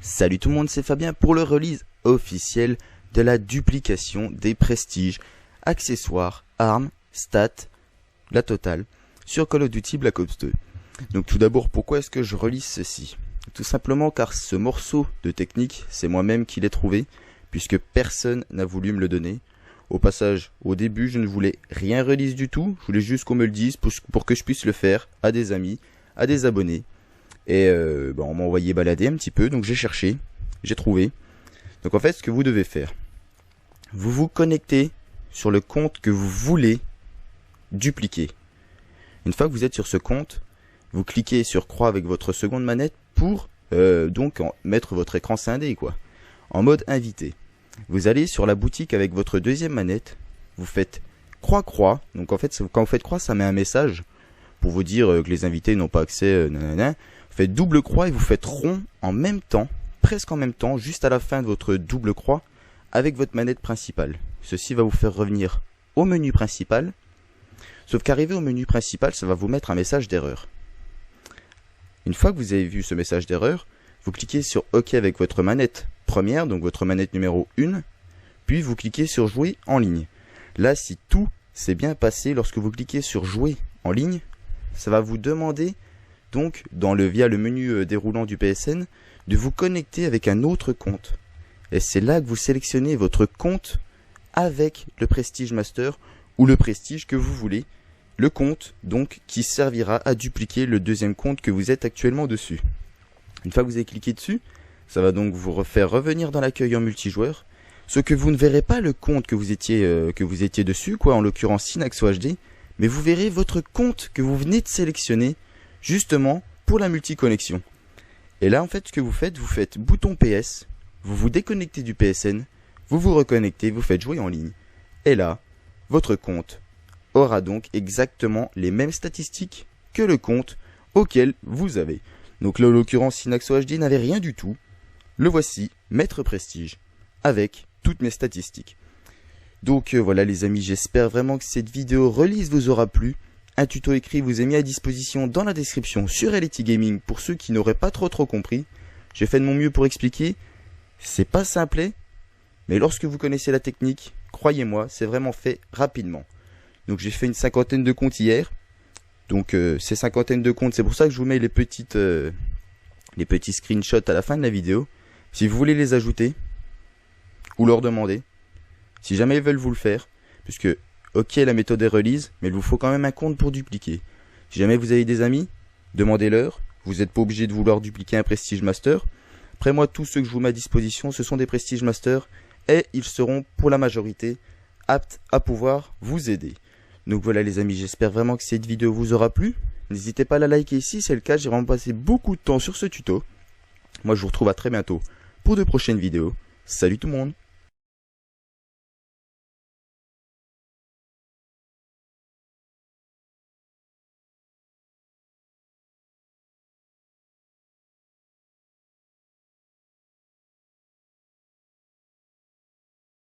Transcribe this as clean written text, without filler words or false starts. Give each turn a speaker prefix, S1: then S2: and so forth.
S1: Salut tout le monde, c'est Fabien pour le release officiel de la duplication des prestiges, accessoires, armes, stats, la totale, sur Call of Duty Black Ops 2. Donc tout d'abord, pourquoi est-ce que je relise ceci? Tout simplement car ce morceau de technique, c'est moi-même qui l'ai trouvé, puisque personne n'a voulu me le donner. Au passage, au début, je ne voulais rien release du tout, je voulais juste qu'on me le dise pour que je puisse le faire à des amis, à des abonnés. Et on m'a envoyé balader un petit peu, donc j'ai cherché, j'ai trouvé. Donc en fait, ce que vous devez faire, vous vous connectez sur le compte que vous voulez dupliquer. Une fois que vous êtes sur ce compte, vous cliquez sur croix avec votre seconde manette pour mettre votre écran scindé, quoi, en mode invité. Vous allez sur la boutique avec votre deuxième manette, vous faites croix-croix. Donc en fait, quand vous faites croix, ça met un message pour vous dire que les invités n'ont pas accès, nanana. Vous faites double croix et vous faites rond en même temps, presque en même temps, juste à la fin de votre double croix, avec votre manette principale. Ceci va vous faire revenir au menu principal, sauf qu'arrivé au menu principal, ça va vous mettre un message d'erreur. Une fois que vous avez vu ce message d'erreur, vous cliquez sur OK avec votre manette première, donc votre manette numéro 1, puis vous cliquez sur jouer en ligne. Là, si tout s'est bien passé, lorsque vous cliquez sur jouer en ligne, ça va vous demander donc via le menu déroulant du PSN de vous connecter avec un autre compte. Et c'est là que vous sélectionnez votre compte avec le Prestige Master ou le prestige que vous voulez. Le compte donc qui servira à dupliquer le deuxième compte que vous êtes actuellement dessus. Une fois que vous avez cliqué dessus, ça va donc vous refaire revenir dans l'accueil en multijoueur. Ce que vous ne verrez pas le compte que vous étiez dessus, quoi, en l'occurrence Synaxo HD, mais vous verrez votre compte que vous venez de sélectionner justement pour la multi-connexion. Et là en fait ce que vous faites bouton PS, vous vous déconnectez du PSN, vous vous reconnectez, vous faites jouer en ligne. Et là, votre compte aura donc exactement les mêmes statistiques que le compte auquel vous avez. Donc là en l'occurrence Synaxo HD n'avait rien du tout. Le voici, Maître Prestige, avec toutes mes statistiques. Donc voilà les amis, j'espère vraiment que cette vidéo release vous aura plu. Un tuto écrit vous est mis à disposition dans la description sur LT Gaming pour ceux qui n'auraient pas trop compris. J'ai fait de mon mieux pour expliquer. C'est pas simple, mais lorsque vous connaissez la technique, croyez-moi, c'est vraiment fait rapidement. Donc j'ai fait une cinquantaine de comptes hier. Donc ces cinquantaines de comptes, c'est pour ça que je vous mets les petits screenshots à la fin de la vidéo. Si vous voulez les ajouter ou leur demander, si jamais ils veulent vous le faire, puisque ok la méthode est release, mais il vous faut quand même un compte pour dupliquer. Si jamais vous avez des amis, demandez-leur. Vous n'êtes pas obligé de vouloir dupliquer un Prestige Master. Après moi, tous ceux que je vous mets à disposition, ce sont des Prestige Master et ils seront pour la majorité aptes à pouvoir vous aider. Donc voilà les amis, j'espère vraiment que cette vidéo vous aura plu. N'hésitez pas à la liker si c'est le cas, j'ai vraiment passé beaucoup de temps sur ce tuto. Moi je vous retrouve à très bientôt pour de prochaines vidéos. Salut tout le monde!